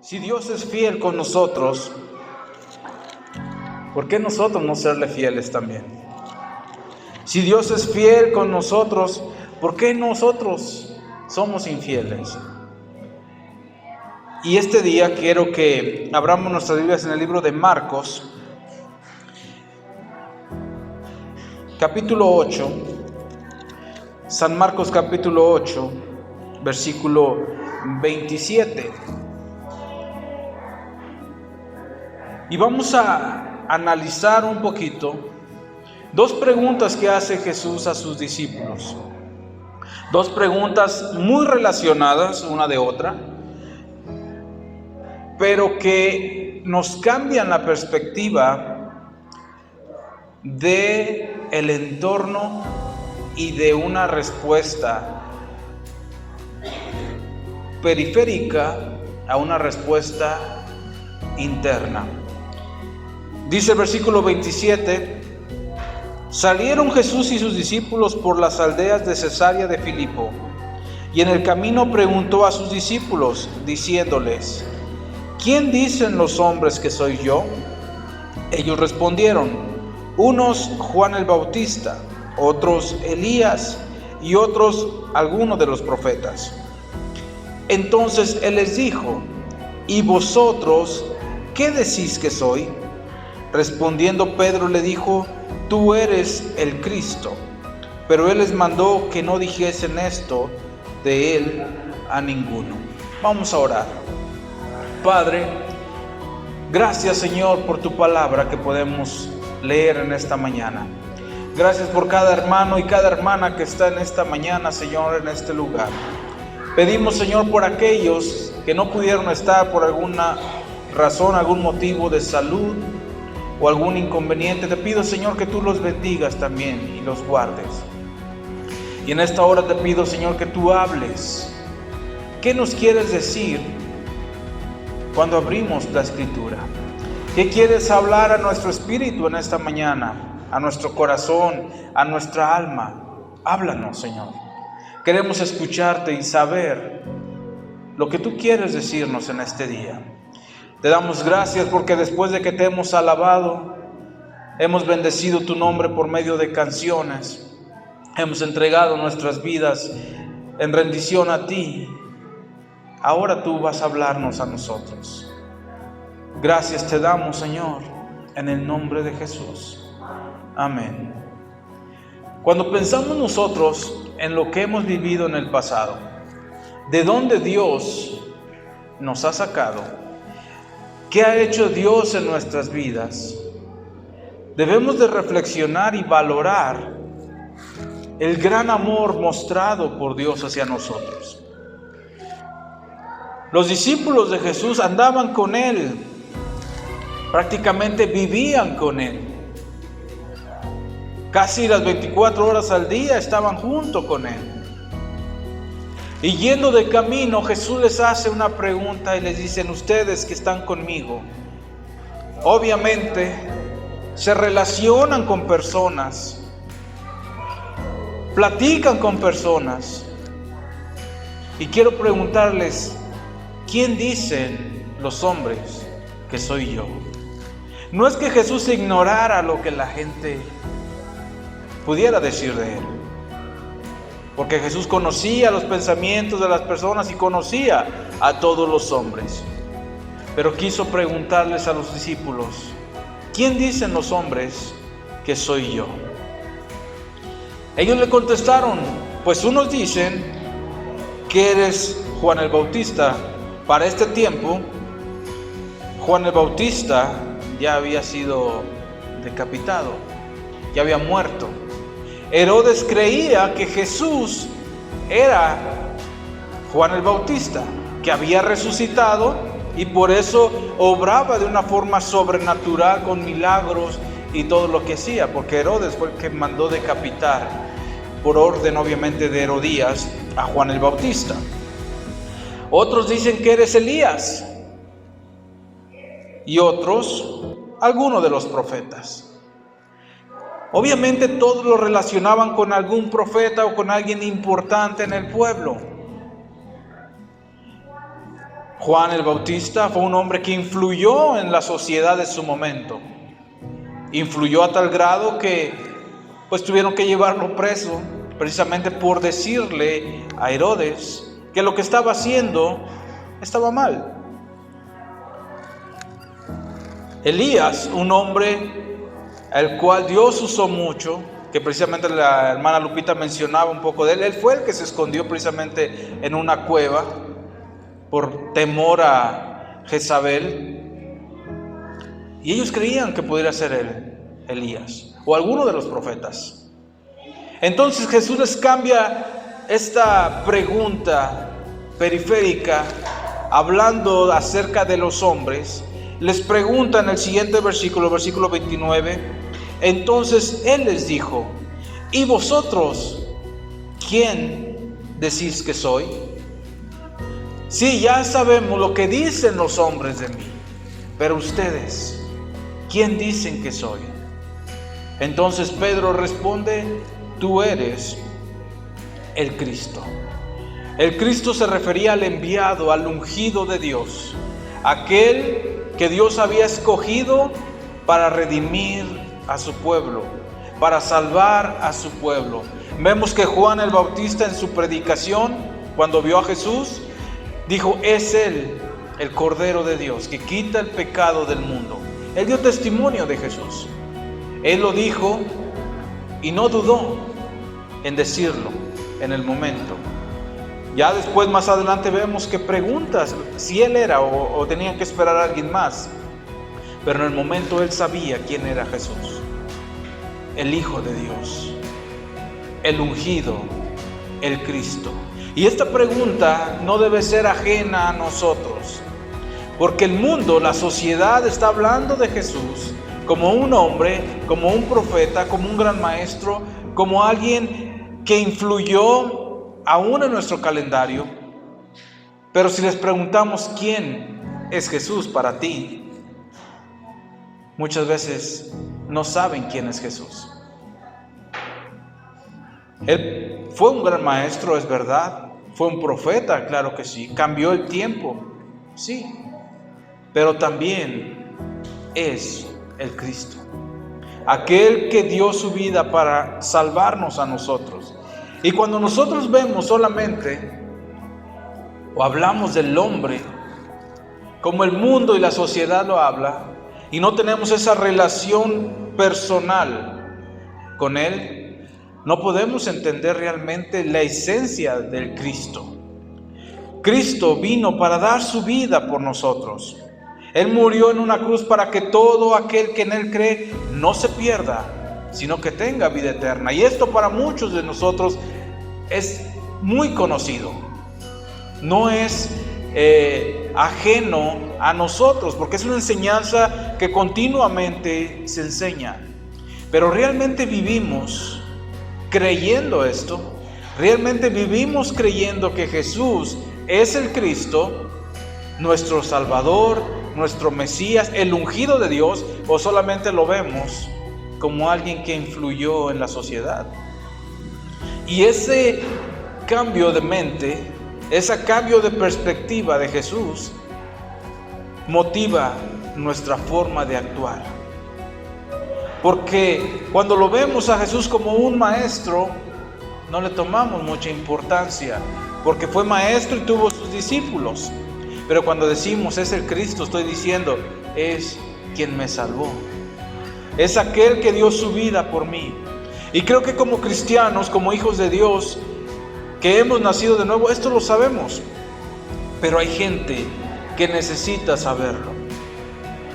Si Dios es fiel con nosotros, ¿por qué nosotros no serle fieles también? Si Dios es fiel con nosotros, ¿por qué nosotros somos infieles? Y este día quiero que abramos nuestras Biblias en el libro de Marcos, capítulo 8, San Marcos capítulo 8, versículo 27. Y vamos a analizar un poquito dos preguntas que hace Jesús a sus discípulos. Dos preguntas muy relacionadas una de otra, pero que nos cambian la perspectiva de el entorno y de una respuesta periférica a una respuesta interna. Dice el versículo 27: salieron Jesús y sus discípulos por las aldeas de Cesarea de Filipo, y en el camino preguntó a sus discípulos, diciéndoles: ¿quién dicen los hombres que soy yo? Ellos respondieron: unos Juan el Bautista, otros Elías, y otros algunos de los profetas. Entonces él les dijo: ¿y vosotros qué decís que soy? Respondiendo Pedro le dijo: tú eres el Cristo. Pero él les mandó que no dijesen esto de él a ninguno. Vamos a orar. Padre, gracias Señor por tu palabra que podemos leer en esta mañana. Gracias por cada hermano y cada hermana que está en esta mañana, Señor, en este lugar. Pedimos, Señor, por aquellos que no pudieron estar por alguna razón, algún motivo de salud o algún inconveniente. Te pido, Señor, que tú los bendigas también y los guardes. Y en esta hora te pido, Señor, que tú hables. ¿Qué nos quieres decir cuando abrimos la Escritura? ¿Qué quieres hablar a nuestro espíritu en esta mañana? A nuestro corazón, a nuestra alma. Háblanos, Señor. Queremos escucharte y saber lo que tú quieres decirnos en este día. Te damos gracias porque después de que te hemos alabado, hemos bendecido tu nombre por medio de canciones, hemos entregado nuestras vidas en rendición a ti. Ahora tú vas a hablarnos a nosotros. Gracias te damos, Señor, en el nombre de Jesús. Amén. Cuando pensamos nosotros en lo que hemos vivido en el pasado, de dónde Dios nos ha sacado, ¿qué ha hecho Dios en nuestras vidas? Debemos de reflexionar y valorar el gran amor mostrado por Dios hacia nosotros. Los discípulos de Jesús andaban con Él, prácticamente vivían con Él. Casi las 24 horas al día estaban junto con Él. Y yendo de camino, Jesús les hace una pregunta y les dicen: ustedes que están conmigo, obviamente se relacionan con personas, platican con personas. Y quiero preguntarles: ¿quién dicen los hombres que soy yo? No es que Jesús ignorara lo que la gente pudiera decir de Él, porque Jesús conocía los pensamientos de las personas y conocía a todos los hombres. Pero quiso preguntarles a los discípulos: ¿quién dicen los hombres que soy yo? Ellos le contestaron: pues unos dicen que eres Juan el Bautista. Para este tiempo, Juan el Bautista ya había sido decapitado, ya había muerto. Herodes creía que Jesús era Juan el Bautista, que había resucitado, y por eso obraba de una forma sobrenatural con milagros y todo lo que hacía, porque Herodes fue el que mandó decapitar, por orden obviamente de Herodías, a Juan el Bautista. Otros dicen que eres Elías, y otros, alguno de los profetas. Obviamente todos lo relacionaban con algún profeta o con alguien importante en el pueblo. Juan el Bautista fue un hombre que influyó en la sociedad de su momento. Influyó a tal grado que pues tuvieron que llevarlo preso, precisamente por decirle a Herodes que lo que estaba haciendo estaba mal. Elías, un hombre al cual Dios usó mucho, que precisamente la hermana Lupita mencionaba un poco de él. Él fue el que se escondió precisamente en una cueva por temor a Jezabel. Y ellos creían que pudiera ser él, Elías, o alguno de los profetas. Entonces Jesús les cambia esta pregunta periférica, hablando acerca de los hombres. Les pregunta en el siguiente versículo, versículo 29, entonces Él les dijo, ¿y vosotros quién decís que soy? Sí, ya sabemos lo que dicen los hombres de mí, pero ustedes, ¿quién dicen que soy? Entonces Pedro responde, tú eres el Cristo. El Cristo se refería al enviado, al ungido de Dios, aquel que Dios había escogido para redimir a su pueblo, para salvar a su pueblo. Vemos que Juan el Bautista en su predicación, cuando vio a Jesús, dijo, es Él, el Cordero de Dios, que quita el pecado del mundo. Él dio testimonio de Jesús. Él lo dijo y no dudó en decirlo en el momento. Ya después, más adelante, vemos que preguntas si Él era o tenían que esperar a alguien más. Pero en el momento Él sabía quién era Jesús. El Hijo de Dios, el ungido, el Cristo. Y esta pregunta no debe ser ajena a nosotros, porque el mundo, la sociedad está hablando de Jesús como un hombre, como un profeta, como un gran maestro, como alguien que influyó aún en nuestro calendario. Pero si les preguntamos quién es Jesús para ti, muchas veces no saben quién es Jesús. Él fue un gran maestro, es verdad. Fue un profeta, claro que sí. Cambió el tiempo, sí. Pero también es el Cristo, aquel que dio su vida para salvarnos a nosotros. Y cuando nosotros vemos solamente o hablamos del hombre como el mundo y la sociedad lo habla, y no tenemos esa relación personal con Él, no podemos entender realmente la esencia del Cristo. Cristo vino para dar su vida por nosotros. Él murió en una cruz para que todo aquel que en Él cree no se pierda, sino que tenga vida eterna. Y esto para muchos de nosotros es muy conocido. No es ajeno a nosotros, porque es una enseñanza que continuamente se enseña. Pero realmente vivimos creyendo esto. Realmente vivimos creyendo que Jesús es el Cristo, nuestro Salvador, nuestro Mesías, el ungido de Dios, o solamente lo vemos como alguien que influyó en la sociedad. Y ese cambio de mente, ese cambio de perspectiva de Jesús, motiva nuestra forma de actuar. Porque cuando lo vemos a Jesús como un maestro, no le tomamos mucha importancia, porque fue maestro y tuvo sus discípulos. Pero cuando decimos es el Cristo, estoy diciendo es quien me salvó. Es aquel que dio su vida por mí. Y creo que como cristianos, como hijos de Dios, que hemos nacido de nuevo, esto lo sabemos. Pero hay gente que necesita saberlo.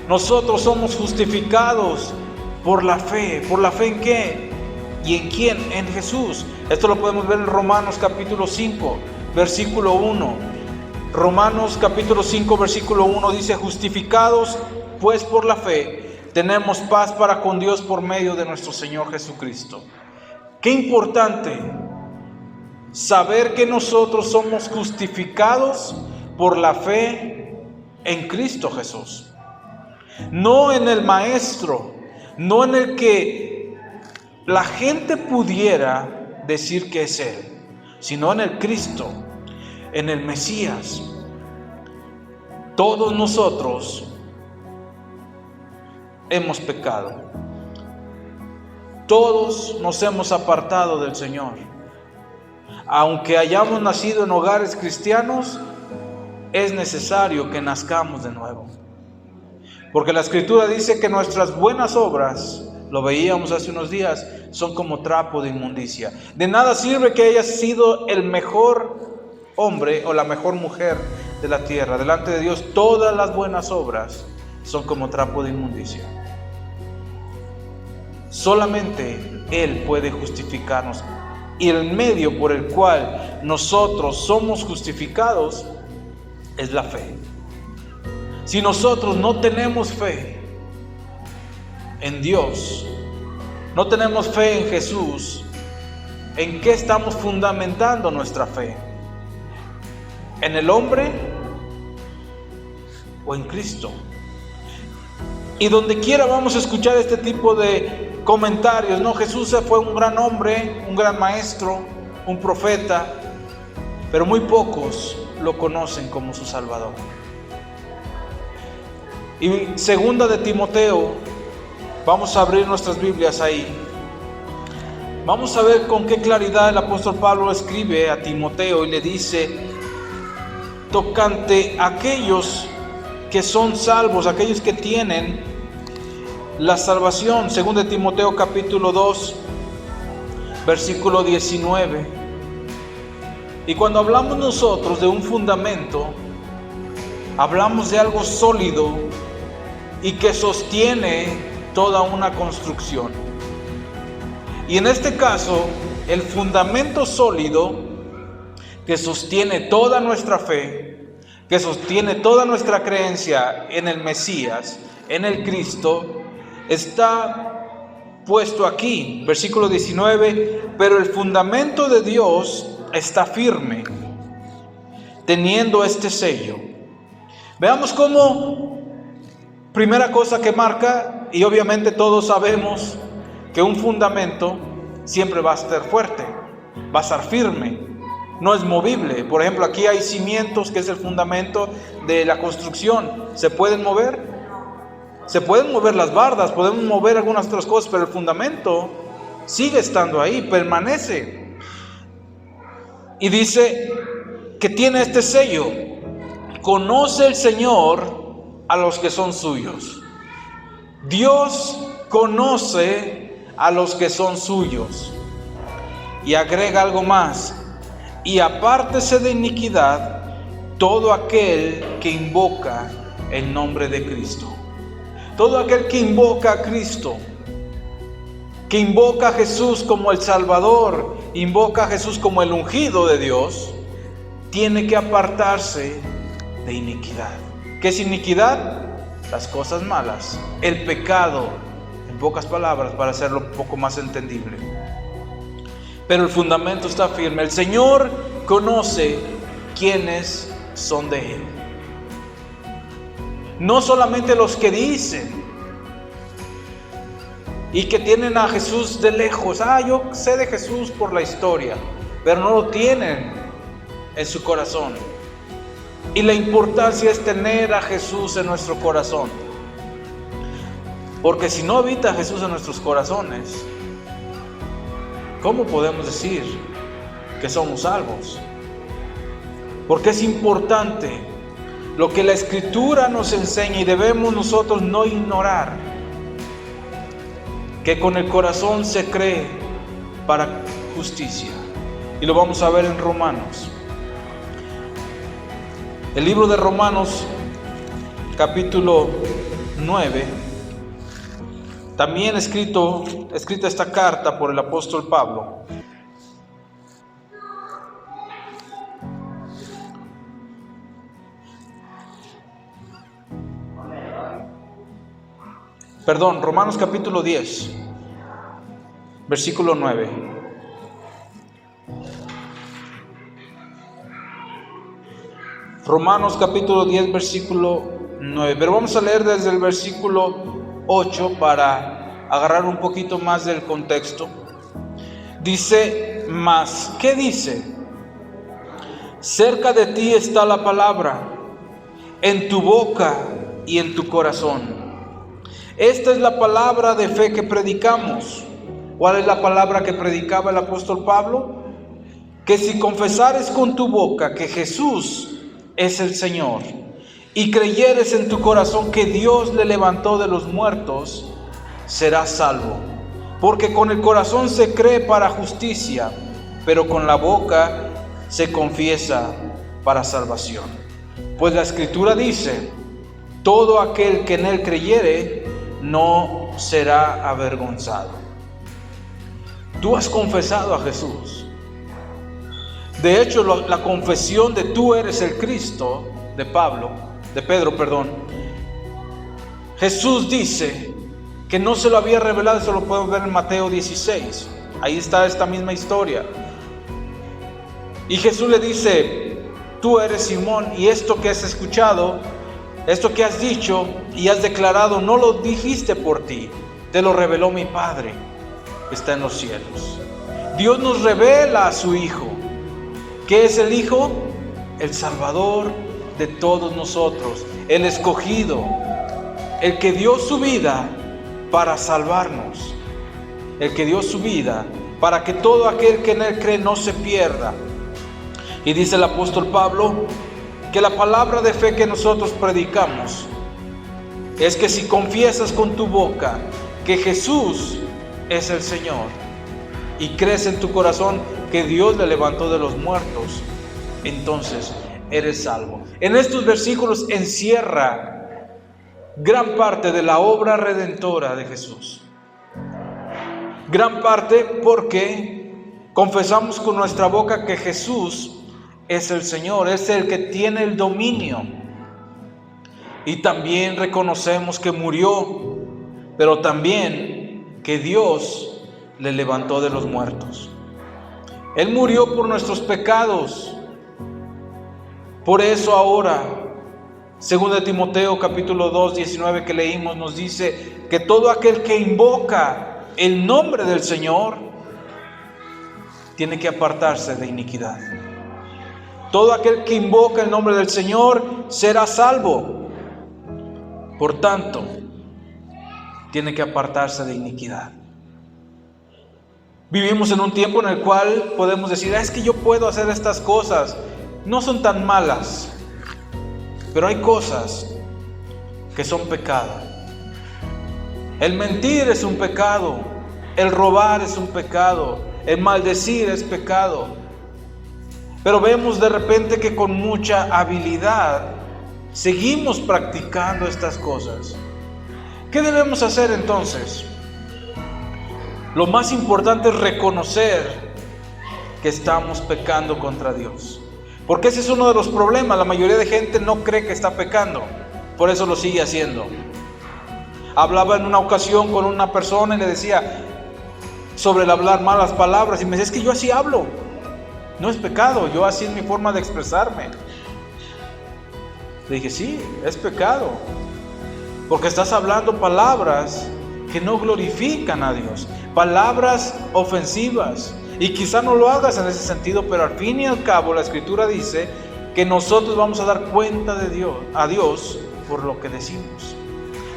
Nosotros somos justificados por la fe. ¿Por la fe en qué? ¿Y en quién? En Jesús. Esto lo podemos ver en Romanos capítulo 5, versículo 1. Romanos capítulo 5, versículo 1 dice, justificados pues por la fe, tenemos paz para con Dios por medio de nuestro Señor Jesucristo. Qué importante saber que nosotros somos justificados por la fe en Cristo Jesús. No en el maestro, no en el que la gente pudiera decir que es Él, sino en el Cristo, en el Mesías. todos nosotros hemos pecado. Todos nos hemos apartado del Señor. Aunque hayamos nacido en hogares cristianos, es necesario que nazcamos de nuevo. Porque la Escritura dice que nuestras buenas obras, lo veíamos hace unos días, son como trapo de inmundicia. De nada sirve que hayas sido el mejor hombre o la mejor mujer de la tierra. Delante de Dios, todas las buenas obras son como trapo de inmundicia. Solamente Él puede justificarnos. Y el medio por el cual nosotros somos justificados es la fe. Si nosotros no tenemos fe en Dios, no tenemos fe en Jesús, ¿en qué estamos fundamentando nuestra fe? ¿En el hombre o en Cristo? Y donde quiera vamos a escuchar este tipo de comentarios, ¿no? Jesús fue un gran hombre, un gran maestro, un profeta, pero muy pocos lo conocen como su Salvador. Y segunda de Timoteo, vamos a abrir nuestras Biblias ahí. Vamos a ver con qué claridad el apóstol Pablo escribe a Timoteo y le dice, tocante a aquellos que son salvos, aquellos que tienen la salvación, segunda de Timoteo capítulo 2, versículo 19. Y cuando hablamos nosotros de un fundamento, hablamos de algo sólido y que sostiene toda una construcción. Y en este caso, el fundamento sólido que sostiene toda nuestra fe, que sostiene toda nuestra creencia en el Mesías, en el Cristo, está puesto aquí, versículo 19, pero el fundamento de Dios está firme, teniendo este sello. Veamos cómo, primera cosa que marca, y obviamente todos sabemos que un fundamento siempre va a estar fuerte, va a estar firme, no es movible. Por ejemplo, aquí hay cimientos, que es el fundamento de la construcción. ¿Se pueden mover? Se pueden mover las bardas, podemos mover algunas otras cosas, pero el fundamento sigue estando ahí, permanece. Y dice que tiene este sello: conoce el Señor a los que son suyos. Dios conoce a los que son suyos. Y agrega algo más: y apártese de iniquidad todo aquel que invoca el nombre de Cristo. Todo aquel que invoca a Cristo, que invoca a Jesús como el Salvador, invoca a Jesús como el ungido de Dios, tiene que apartarse de iniquidad. ¿Qué es iniquidad? Las cosas malas, el pecado, en pocas palabras, para hacerlo un poco más entendible. Pero el fundamento está firme. El Señor conoce quiénes son de Él. No solamente los que dicen y que tienen a Jesús de lejos. Yo sé de Jesús por la historia, pero no lo tienen en su corazón. Y la importancia es tener a Jesús en nuestro corazón. Porque si no habita Jesús en nuestros corazones, ¿cómo podemos decir que somos salvos? Porque es importante lo que la Escritura nos enseña, y debemos nosotros no ignorar que con el corazón se cree para justicia. Y lo vamos a ver en Romanos. El libro de Romanos, capítulo 9, también escrita esta carta por el apóstol Pablo. Romanos capítulo 10, versículo 9. Romanos capítulo 10, versículo 9. Pero vamos a leer desde el versículo 8 para agarrar un poquito más del contexto. Dice, mas, ¿qué dice? Cerca de ti está la palabra, en tu boca y en tu corazón. Esta es la palabra de fe que predicamos. ¿Cuál es la palabra que predicaba el apóstol Pablo? Que si confesares con tu boca que Jesús es el Señor y creyeres en tu corazón que Dios le levantó de los muertos, serás salvo. Porque con el corazón se cree para justicia, pero con la boca se confiesa para salvación. Pues la Escritura dice: todo aquel que en él creyere no será avergonzado. Tú has confesado a Jesús. De hecho, la confesión de tú eres el Cristo de Pedro, Jesús dice que no se lo había revelado. Eso lo podemos ver en Mateo 16. Ahí está esta misma historia. Y Jesús le dice: tú eres Simón, y esto que has escuchado, esto que has dicho y has declarado, no lo dijiste por ti, te lo reveló mi Padre que está en los cielos. Dios nos revela a su Hijo. ¿Qué es el Hijo? El Salvador de todos nosotros, el escogido, el que dio su vida para salvarnos, el que dio su vida para que todo aquel que en él cree no se pierda. Y dice el apóstol Pablo que la palabra de fe que nosotros predicamos es que si confiesas con tu boca que Jesús es el Señor y crees en tu corazón que Dios le levantó de los muertos, entonces eres salvo. En estos versículos encierra gran parte de la obra redentora de Jesús. Gran parte porque confesamos con nuestra boca que Jesús es el Señor, es el que tiene el dominio. Y también reconocemos que murió, pero también que Dios le levantó de los muertos. Él murió por nuestros pecados. Por eso ahora, 2 Timoteo capítulo 2, 19 que leímos, nos dice que todo aquel que invoca el nombre del Señor tiene que apartarse de iniquidad. Todo aquel que invoca el nombre del Señor será salvo. Por tanto, tiene que apartarse de iniquidad. Vivimos en un tiempo en el cual podemos decir: es que yo puedo hacer estas cosas, no son tan malas. Pero hay cosas que son pecado. El mentir es un pecado, el robar es un pecado, el maldecir es pecado. Pero vemos de repente que con mucha habilidad seguimos practicando estas cosas. ¿Qué debemos hacer entonces? Lo más importante es reconocer que estamos pecando contra Dios. Porque ese es uno de los problemas. La mayoría de gente no cree que está pecando, por eso lo sigue haciendo. Hablaba en una ocasión con una persona y le decía sobre el hablar malas palabras, y me decía: es que yo así hablo, no es pecado, yo así es mi forma de expresarme. Le dije: sí, es pecado, porque estás hablando palabras que no glorifican a Dios, palabras ofensivas. Y quizá no lo hagas en ese sentido, pero al fin y al cabo la Escritura dice que nosotros vamos a dar cuenta a Dios por lo que decimos.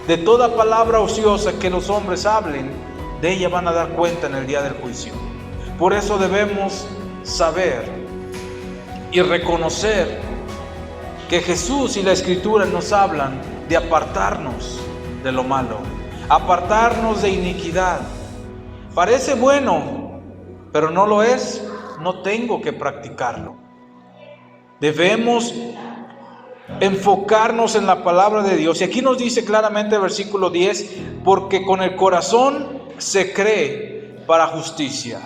De toda palabra ociosa que los hombres hablen, de ella van a dar cuenta en el día del juicio. Por eso debemos saber y reconocer que Jesús y la Escritura nos hablan de apartarnos de lo malo, apartarnos de iniquidad. Parece bueno, pero no lo es, no tengo que practicarlo. Debemos enfocarnos en la palabra de Dios. Y aquí nos dice claramente el versículo 10, porque con el corazón se cree para justicia.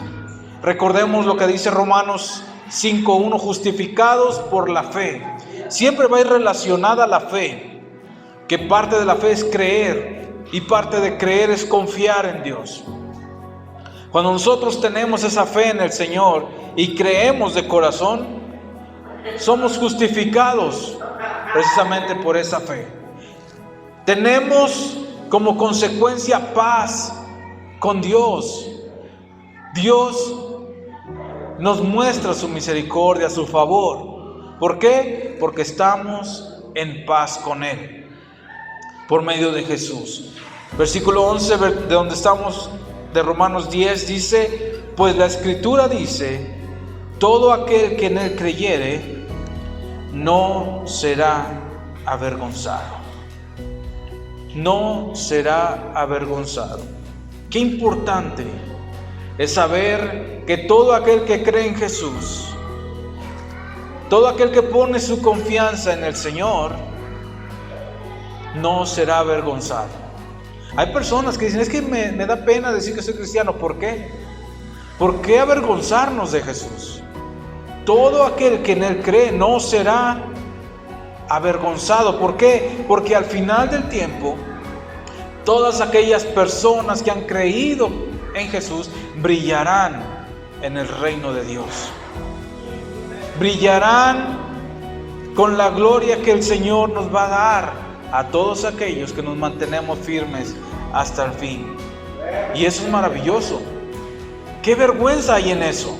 Recordemos lo que dice Romanos 5:1, justificados por la fe. Siempre va a ir relacionada la fe, que parte de la fe es creer, y parte de creer es confiar en Dios. Cuando nosotros tenemos esa fe en el Señor y creemos de corazón, somos justificados precisamente por esa fe. Tenemos como consecuencia paz con Dios. Dios nos muestra su misericordia, su favor. ¿Por qué? Porque estamos en paz con Él, por medio de Jesús. Versículo 11, de donde estamos, de Romanos 10, dice: pues la Escritura dice, todo aquel que en Él creyere, no será avergonzado. No será avergonzado. Qué importante es saber que todo aquel que cree en Jesús, todo aquel que pone su confianza en el Señor, no será avergonzado. Hay personas que dicen: es que me da pena decir que soy cristiano. ¿Por qué? ¿Por qué avergonzarnos de Jesús? Todo aquel que en Él cree no será avergonzado. ¿Por qué? Porque al final del tiempo, todas aquellas personas que han creído en Jesús brillarán en el reino de Dios. Brillarán con la gloria que el Señor nos va a dar a todos aquellos que nos mantenemos firmes hasta el fin. Y eso es maravilloso. ¿Qué vergüenza hay en eso?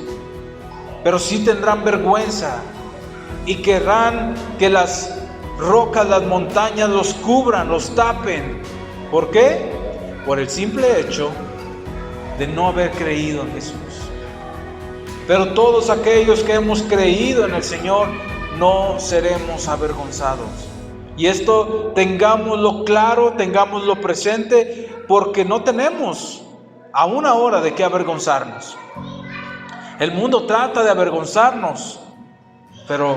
Pero sí tendrán vergüenza y querrán que las rocas, las montañas los cubran, los tapen. ¿Por qué? Por el simple hecho de no haber creído en Jesús. Pero todos aquellos que hemos creído en el Señor no seremos avergonzados. Y esto tengámoslo claro, tengámoslo presente, porque no tenemos aún ahora de qué avergonzarnos. El mundo trata de avergonzarnos, pero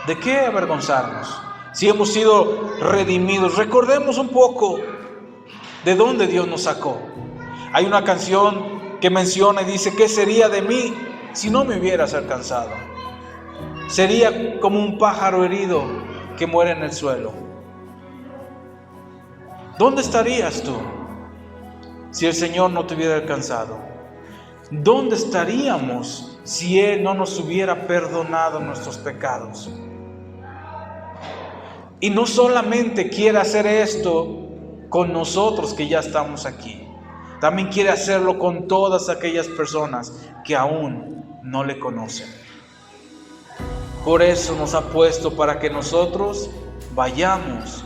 ¿de qué avergonzarnos? Si hemos sido redimidos, recordemos un poco de dónde Dios nos sacó. Hay una canción que menciona y dice: ¿qué sería de mí si no me hubieras alcanzado? Sería como un pájaro herido que muere en el suelo. ¿Dónde estarías tú si el Señor no te hubiera alcanzado? ¿Dónde estaríamos si Él no nos hubiera perdonado nuestros pecados? Y no solamente quiere hacer esto con nosotros que ya estamos aquí, también quiere hacerlo con todas aquellas personas que aún no le conocen. Por eso nos ha puesto para que nosotros vayamos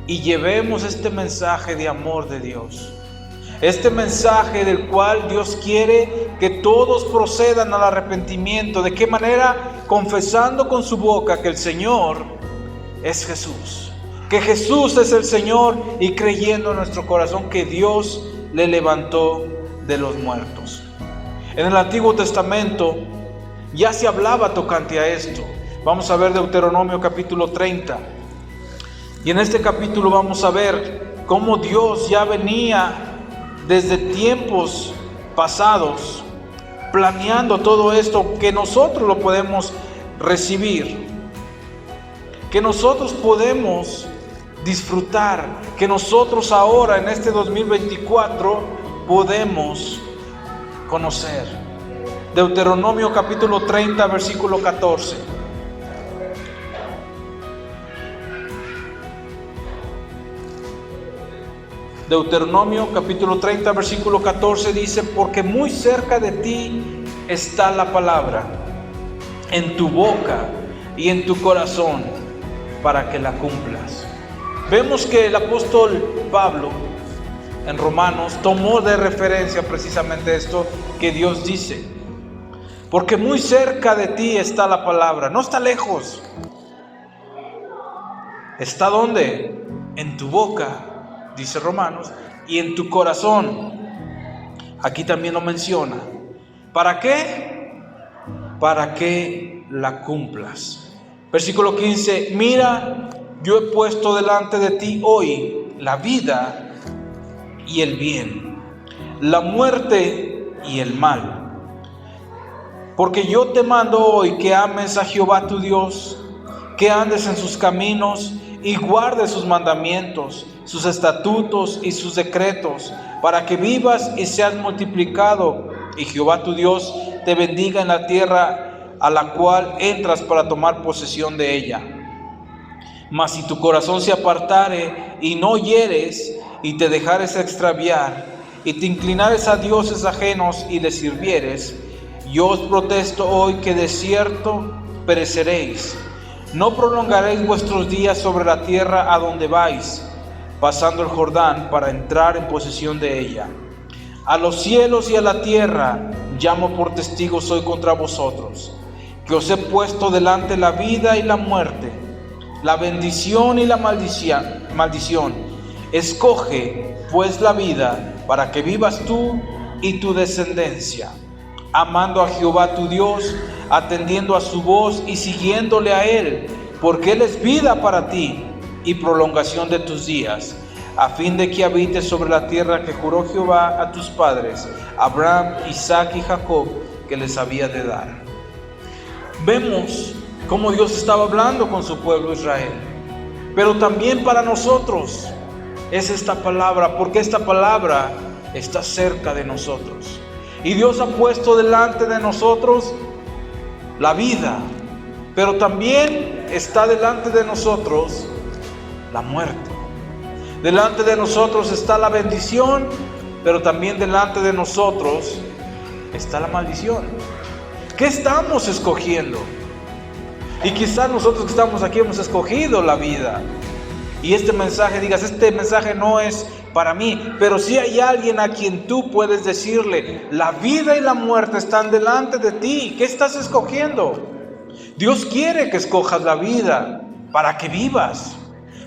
y llevemos este mensaje de amor de Dios. Este mensaje del cual Dios quiere que todos procedan al arrepentimiento. ¿De qué manera? Confesando con su boca que el Señor es Jesús, que Jesús es el Señor, y creyendo en nuestro corazón que Dios le levantó de los muertos. En el Antiguo Testamento ya se hablaba tocante a esto. Vamos a ver Deuteronomio capítulo 30. Y en este capítulo vamos a ver cómo Dios ya venía desde tiempos pasados planeando todo esto, que nosotros lo podemos recibir, que nosotros podemos disfrutar, que nosotros ahora en este 2024 podemos conocer. Deuteronomio capítulo 30, versículo 14. Deuteronomio capítulo 30, versículo 14 dice: porque muy cerca de ti está la palabra, en tu boca y en tu corazón, para que la cumplas. Vemos que el apóstol Pablo en Romanos tomó de referencia precisamente esto que Dios dice. Porque muy cerca de ti está la palabra, no está lejos. ¿Está dónde? En tu boca, dice Romanos, y en tu corazón. Aquí también lo menciona. ¿Para qué? Para que la cumplas. Versículo 15: mira, yo he puesto delante de ti hoy la vida y el bien, la muerte y el mal. Porque yo te mando hoy que ames a Jehová tu Dios, que andes en sus caminos y guardes sus mandamientos, sus estatutos y sus decretos, para que vivas y seas multiplicado, y Jehová tu Dios te bendiga en la tierra a la cual entras para tomar posesión de ella. Mas si tu corazón se apartare y no oyeres, y te dejares extraviar, y te inclinares a dioses ajenos y les sirvieres, yo os protesto hoy que de cierto pereceréis. no prolongaréis vuestros días sobre la tierra a donde vais, pasando el Jordán para entrar en posesión de ella. A los cielos y a la tierra llamo por testigos hoy contra vosotros, que os he puesto delante la vida y la muerte, la bendición y la maldición. Escoge pues la vida para que vivas tú y tu descendencia, amando a Jehová tu Dios, atendiendo a su voz y siguiéndole a Él, porque Él es vida para ti y prolongación de tus días, a fin de que habites sobre la tierra que juró Jehová a tus padres, Abraham, Isaac y Jacob, que les había de dar. Vemos cómo Dios estaba hablando con su pueblo Israel, pero también para nosotros es esta palabra, porque esta palabra está cerca de nosotros. Y Dios ha puesto delante de nosotros la vida, pero también está delante de nosotros la muerte. Delante de nosotros está la bendición, pero también delante de nosotros está la maldición. ¿Qué estamos escogiendo? Y quizás nosotros que estamos aquí hemos escogido la vida. Y este mensaje, digas, este mensaje no es para mí, pero si hay alguien a quien tú puedes decirle, la vida y la muerte están delante de ti. ¿Qué estás escogiendo? Dios quiere que escojas la vida para que vivas.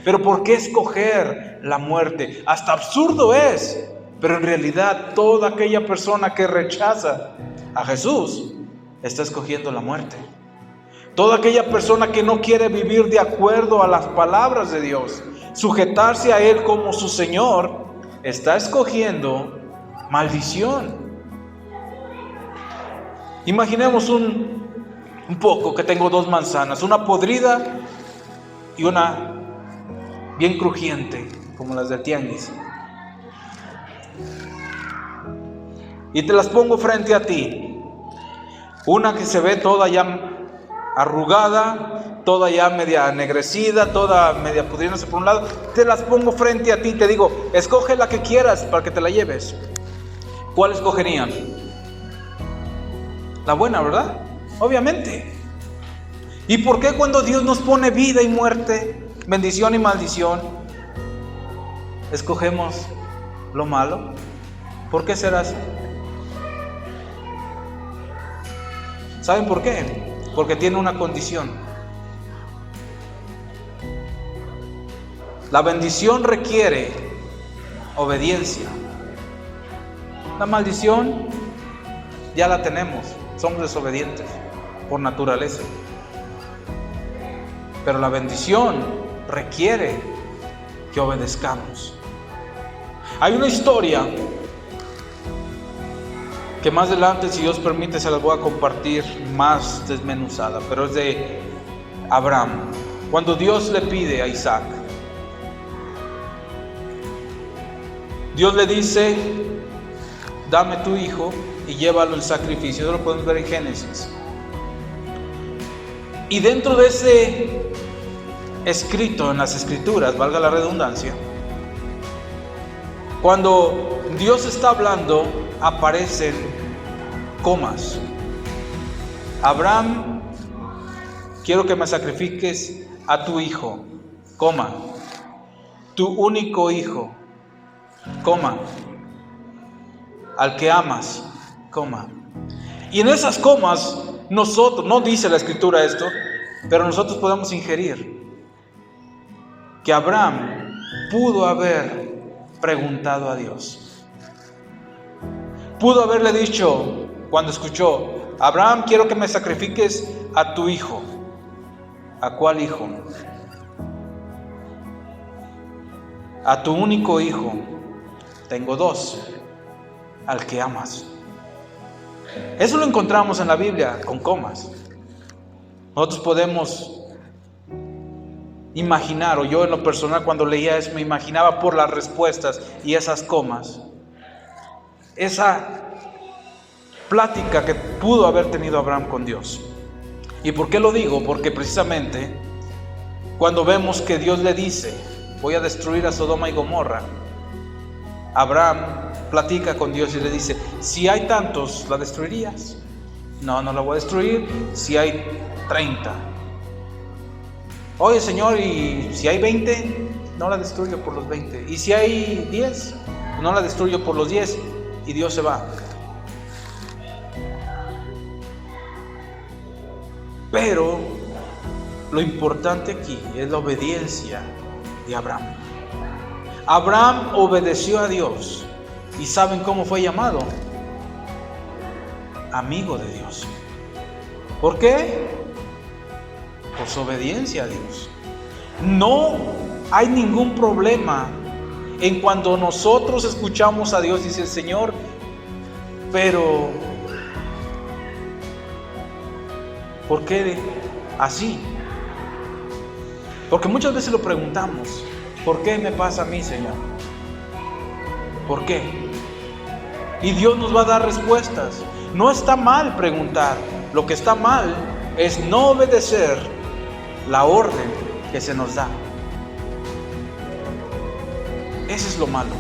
Pero ¿por qué escoger la muerte? Hasta absurdo es, pero en realidad toda aquella persona que rechaza a Jesús está escogiendo la muerte. Toda aquella persona que no quiere vivir de acuerdo a las palabras de Dios, sujetarse a Él como su Señor, está escogiendo maldición. Imaginemos un poco que tengo dos manzanas, una podrida y una bien crujiente, como las del tianguis. Y te las pongo frente a ti. Una que se ve toda ya arrugada, toda ya media ennegrecida, toda media pudriéndose por un lado. Te las pongo frente a ti y te digo, escoge la que quieras para que te la lleves. ¿Cuál escogerían? La buena, ¿verdad? Obviamente. ¿Y por qué cuando Dios nos pone vida y muerte, bendición y maldición, escogemos lo malo? ¿Por qué será así? ¿Saben por qué? Porque tiene una condición. La bendición requiere obediencia. La maldición ya la tenemos, somos desobedientes por naturaleza. Pero la bendición requiere que obedezcamos. Hay una historia que más adelante, si Dios permite, se las voy a compartir más desmenuzada, pero es de Abraham. Cuando Dios le pide a Isaac, Dios le dice, dame tu hijo y llévalo al sacrificio. Eso lo podemos ver en Génesis. Y dentro de ese escrito en las escrituras, valga la redundancia, cuando Dios está hablando, aparecen comas. Abraham, quiero que me sacrifiques a tu hijo, coma, tu único hijo, coma, al que amas, coma. Y en esas comas, nosotros, no dice la escritura esto, pero nosotros podemos ingerir que Abraham pudo haber preguntado a Dios. Pudo haberle dicho, cuando escuchó, Abraham, quiero que me sacrifiques a tu hijo. ¿A cuál hijo? A tu único hijo. Tengo dos, al que amas. Eso lo encontramos en la Biblia con comas. Nosotros podemos imaginar, o yo en lo personal cuando leía eso me imaginaba por las respuestas y esas comas, esa plática que pudo haber tenido Abraham con Dios. ¿Y por qué lo digo? Porque precisamente cuando vemos que Dios le dice, voy a destruir a Sodoma y Gomorra, Abraham platica con Dios y le dice, si hay tantos, ¿la destruirías? No, no la voy a destruir si hay 30. Oye, Señor, y si hay 20, no la destruyo por los 20. Y si hay 10, no la destruyo por los 10. Y Dios se va. Pero lo importante aquí es la obediencia de Abraham. Abraham obedeció a Dios. ¿Y saben cómo fue llamado? Amigo de Dios. ¿Por qué? Por su obediencia a Dios. No hay ningún problema en cuando nosotros escuchamos a Dios, dice el Señor, pero ¿por qué así? Porque muchas veces lo preguntamos, ¿por qué me pasa a mí, Señor? ¿Por qué? Y Dios nos va a dar respuestas. No está mal preguntar, lo que está mal es no obedecer la orden que se nos da. Ese es lo malo.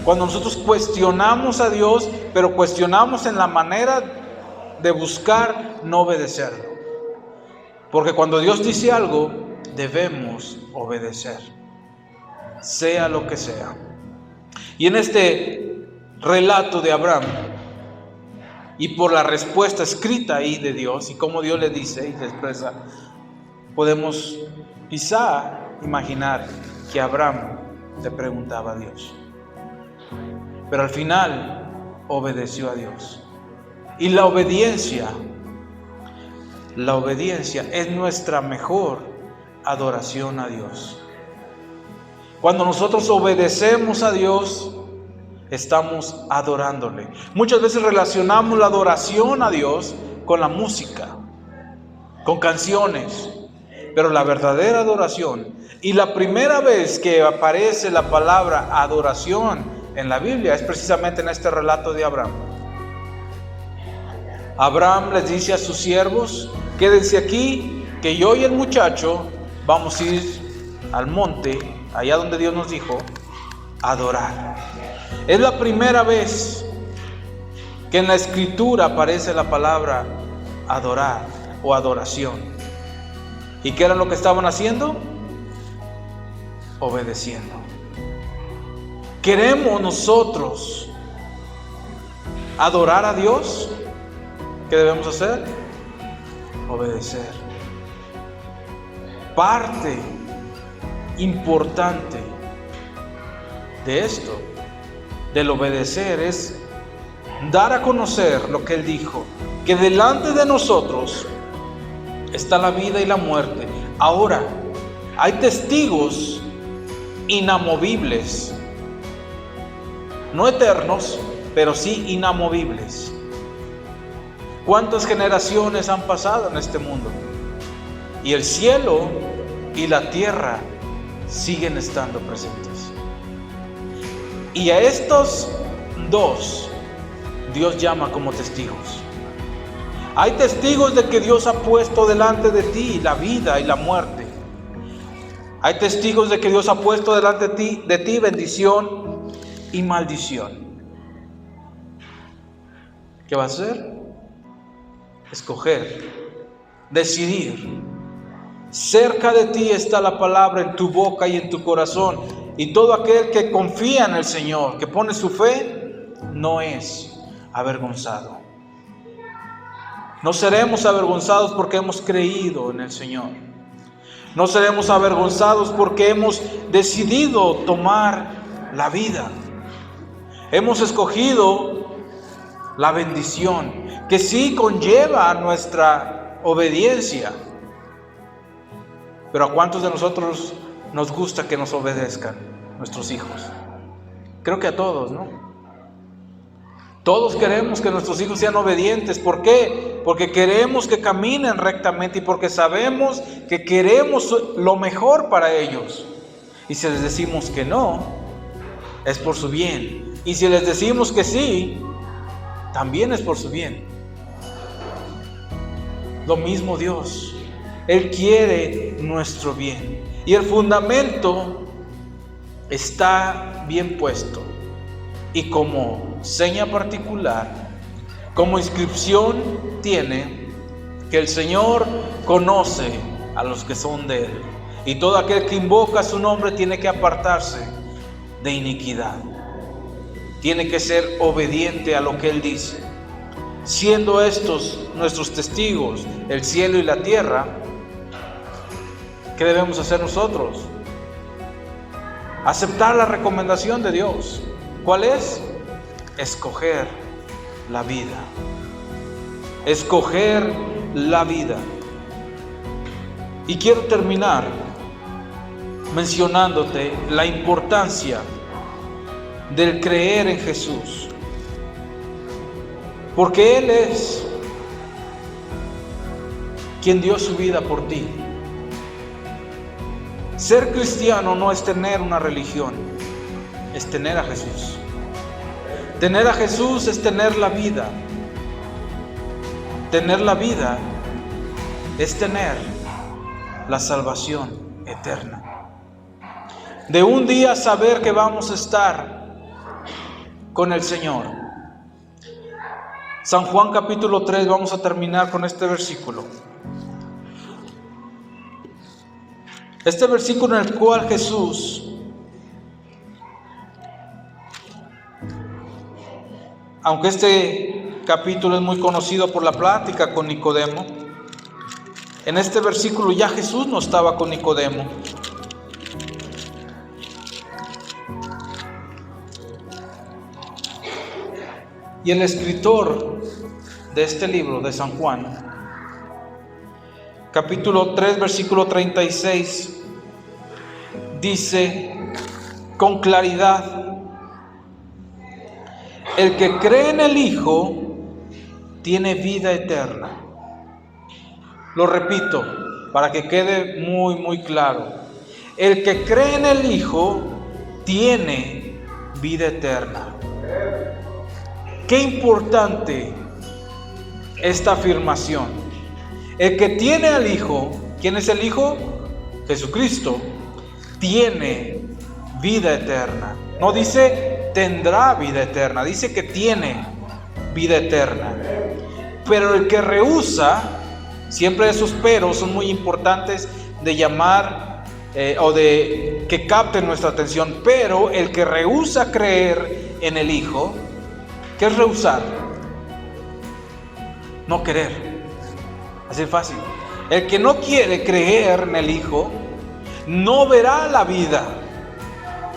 Cuando nosotros cuestionamos a Dios, pero cuestionamos en la manera de buscar no obedecerlo. Porque cuando Dios dice algo, debemos obedecer, sea lo que sea. Y en este relato de Abraham, y por la respuesta escrita ahí de Dios, y como Dios le dice y le expresa, podemos quizá imaginar que Abraham le preguntaba a Dios. Pero al final obedeció a Dios. Y la obediencia es nuestra mejor adoración a Dios. Cuando nosotros obedecemos a Dios, estamos adorándole. Muchas veces relacionamos la adoración a Dios con la música, con canciones, pero la verdadera adoración, y la primera vez que aparece la palabra adoración en la Biblia es precisamente en este relato de Abraham. Abraham les dice a sus siervos: quédense aquí, que yo y el muchacho vamos a ir al monte, allá donde Dios nos dijo, a adorar. Es la primera vez que en la Escritura aparece la palabra adorar o adoración. ¿Y qué era lo que estaban haciendo? Obedeciendo. ¿Queremos nosotros adorar a Dios? ¿Qué debemos hacer? Obedecer. Parte importante de esto, del obedecer, es dar a conocer lo que Él dijo, que delante de nosotros está la vida y la muerte. Ahora, hay testigos inamovibles, no eternos, pero sí inamovibles. ¿Cuántas generaciones han pasado en este mundo? Y el cielo y la tierra siguen estando presentes. Y a estos dos Dios llama como testigos. Hay testigos de que Dios ha puesto delante de ti la vida y la muerte. Hay testigos de que Dios ha puesto delante de ti bendición y maldición. ¿Qué va a hacer? Escoger, decidir. Cerca de ti está la palabra, en tu boca y en tu corazón. Y todo aquel que confía en el Señor, que pone su fe, no es avergonzado. No seremos avergonzados porque hemos creído en el Señor. No seremos avergonzados porque hemos decidido tomar la vida. Hemos escogido la bendición, que sí conlleva nuestra obediencia. Pero ¿a cuántos de nosotros nos gusta que nos obedezcan nuestros hijos? Creo que a todos, ¿no? Todos queremos que nuestros hijos sean obedientes. ¿Por qué? Porque queremos que caminen rectamente y porque sabemos que queremos lo mejor para ellos. Y si les decimos que no, es por su bien. Y si les decimos que sí, también es por su bien. Lo mismo Dios. Él quiere nuestro bien. Y el fundamento está bien puesto. Y como seña particular, como inscripción tiene que el Señor conoce a los que son de Él. Y todo aquel que invoca su nombre tiene que apartarse de iniquidad. Tiene que ser obediente a lo que Él dice. Siendo estos nuestros testigos, el cielo y la tierra, ¿qué debemos hacer nosotros? Aceptar la recomendación de Dios. ¿Cuál es? Escoger la vida. Escoger la vida. Y quiero terminar mencionándote la importancia del creer en Jesús. Porque Él es quien dio su vida por ti. Ser cristiano no es tener una religión, es tener a Jesús. Tener a Jesús es tener la vida. Tener la vida es tener la salvación eterna. De un día saber que vamos a estar con el Señor. San Juan capítulo 3, vamos a terminar con este versículo. Este versículo en el cual Jesús, aunque este capítulo es muy conocido por la plática con Nicodemo, en este versículo ya Jesús no estaba con Nicodemo. Y el escritor de este libro de San Juan, capítulo 3, versículo 36, dice con claridad: el que cree en el Hijo tiene vida eterna. Lo repito para que quede muy claro. El que cree en el Hijo tiene vida eterna. Qué importante esta afirmación. El que tiene al Hijo, ¿quién es el Hijo? Jesucristo. Tiene vida eterna. No dice tendrá vida eterna, dice que tiene vida eterna. Pero el que rehúsa, siempre esos peros son muy importantes de llamar o de que capten nuestra atención. Pero el que rehúsa creer en el Hijo, ¿qué es rehusar? No querer. Así de fácil. El que no quiere creer en el Hijo no verá la vida,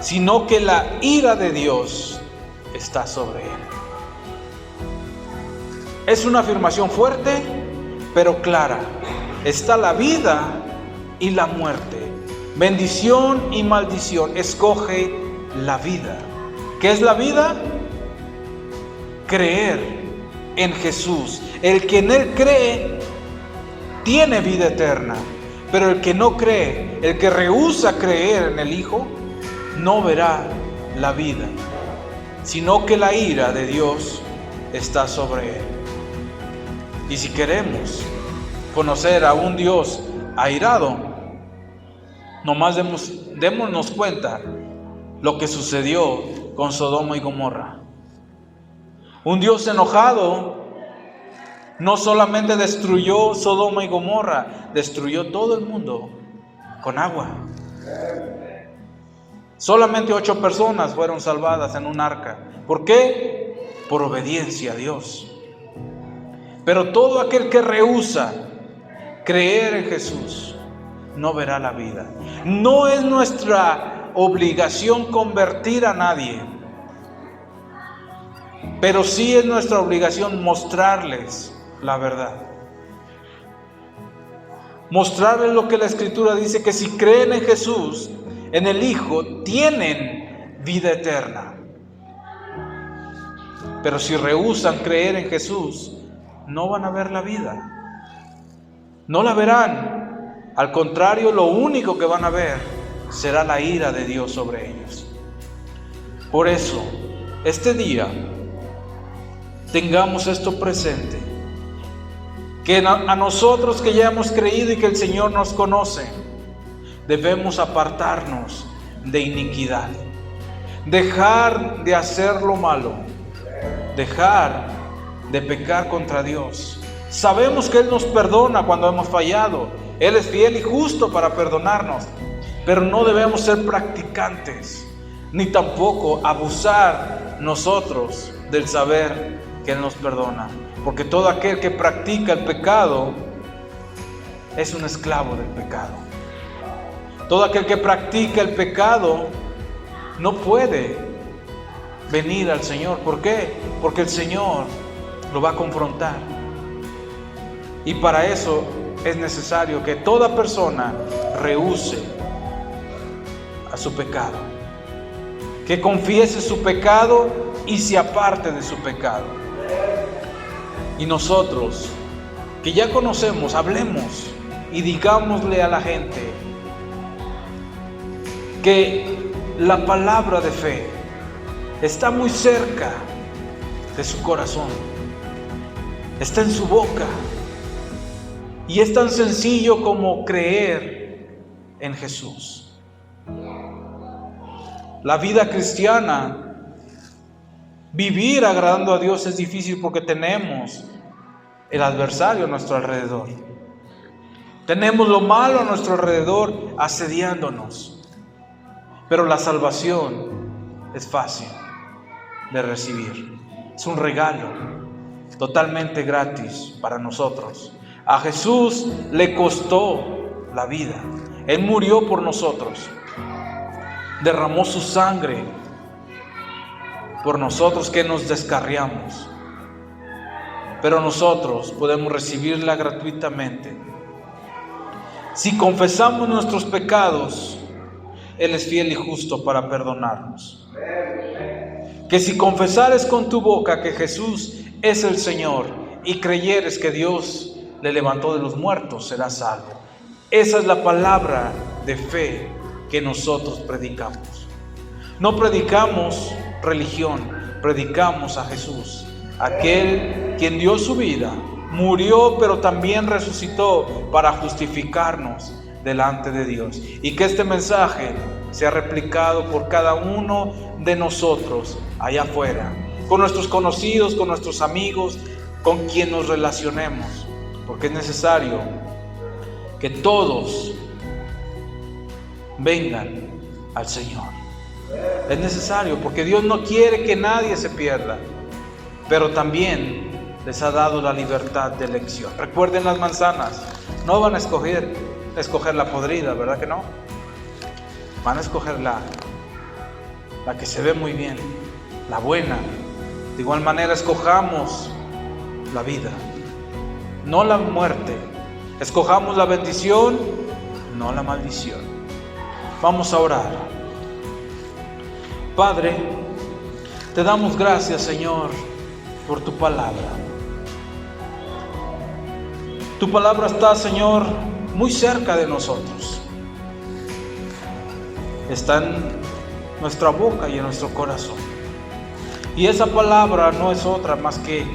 sino que la ira de Dios está sobre él. Es una afirmación fuerte, pero clara. Está la vida y la muerte, bendición y maldición. Escoge la vida. ¿Qué es la vida? Creer en Jesús. El que en Él cree tiene vida eterna, pero el que no cree, el que rehúsa creer en el Hijo, no verá la vida, sino que la ira de Dios está sobre él. Y si queremos conocer a un Dios airado, nomás démonos cuenta lo que sucedió con Sodoma y Gomorra. Un Dios enojado no solamente destruyó Sodoma y Gomorra, destruyó todo el mundo con agua. Solamente 8 personas fueron salvadas en un arca. ¿Por qué? Por obediencia a Dios. Pero todo aquel que rehúsa creer en Jesús no verá la vida. No es nuestra obligación convertir a nadie, pero sí es nuestra obligación mostrarles la verdad. Mostrarles lo que la Escritura dice, que si creen en Jesús, en el Hijo, tienen vida eterna. Pero si rehúsan creer en Jesús, no van a ver la vida. No la verán. Al contrario, lo único que van a ver será la ira de Dios sobre ellos. Por eso, este día, tengamos esto presente. Que a nosotros que ya hemos creído y que el Señor nos conoce, debemos apartarnos de iniquidad, dejar de hacer lo malo, dejar de pecar contra Dios. Sabemos que Él nos perdona cuando hemos fallado, Él es fiel y justo para perdonarnos, pero no debemos ser practicantes, ni tampoco abusar nosotros del saber que Él nos perdona, porque todo aquel que practica el pecado es un esclavo del pecado. Todo aquel que practica el pecado no puede venir al Señor. ¿Por qué? Porque el Señor lo va a confrontar. Y para eso es necesario que toda persona rehúse a su pecado, que confiese su pecado y se aparte de su pecado. Y nosotros, que ya conocemos, hablemos y digámosle a la gente que la palabra de fe está muy cerca de su corazón, está en su boca, y es tan sencillo como creer en Jesús. La vida cristiana, vivir agradando a Dios es difícil porque tenemos el adversario a nuestro alrededor. Tenemos lo malo a nuestro alrededor asediándonos. Pero la salvación es fácil de recibir. Es un regalo totalmente gratis para nosotros. A Jesús le costó la vida. Él murió por nosotros. Derramó su sangre por nosotros que nos descarriamos. Pero nosotros podemos recibirla gratuitamente. Si confesamos nuestros pecados, Él es fiel y justo para perdonarnos. Que si confesares con tu boca que Jesús es el Señor y creyeres que Dios le levantó de los muertos, serás salvo. Esa es la palabra de fe que nosotros predicamos. No predicamos religión, predicamos a Jesús, aquel quien dio su vida, murió, pero también resucitó para justificarnos delante de Dios. Y que este mensaje sea replicado por cada uno de nosotros allá afuera, con nuestros conocidos, con nuestros amigos, con quien nos relacionemos, porque es necesario que todos vengan al Señor. Es necesario, porque Dios no quiere que nadie se pierda, pero también les ha dado la libertad de elección. Recuerden las manzanas, no van a escoger la podrida, ¿verdad que no? Van a escoger la que se ve muy bien, la buena. De igual manera, escojamos la vida, no la muerte. Escojamos la bendición, no la maldición. Vamos a orar. Padre, te damos gracias, Señor, por tu palabra. Tu palabra está, Señor, muy cerca de nosotros. Está en nuestra boca y en nuestro corazón. Y esa palabra no es otra más que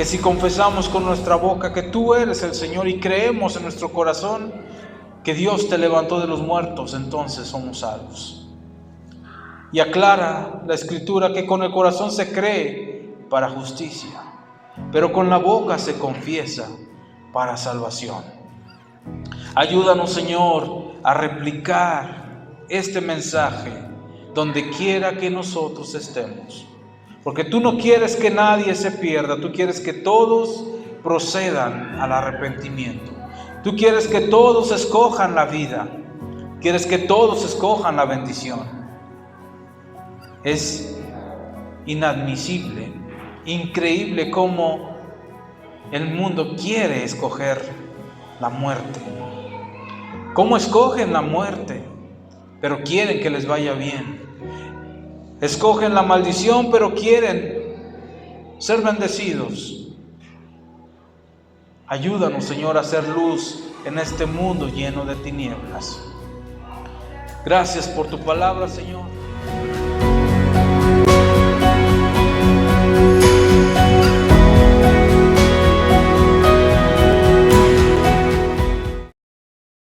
si confesamos con nuestra boca que tú eres el Señor y creemos en nuestro corazón que Dios te levantó de los muertos, entonces somos salvos. Y aclara la Escritura que con el corazón se cree para justicia, pero con la boca se confiesa para salvación. Ayúdanos, Señor, a replicar este mensaje donde quiera que nosotros estemos, porque tú no quieres que nadie se pierda, tú quieres que todos procedan al arrepentimiento, tú quieres que todos escojan la vida, quieres que todos escojan la bendición. Es inadmisible, increíble cómo el mundo quiere escoger la muerte. ¿Cómo escogen la muerte? Pero quieren que les vaya bien. Escogen la maldición, pero quieren ser bendecidos. Ayúdanos, Señor, a hacer luz en este mundo lleno de tinieblas. Gracias por tu palabra, Señor.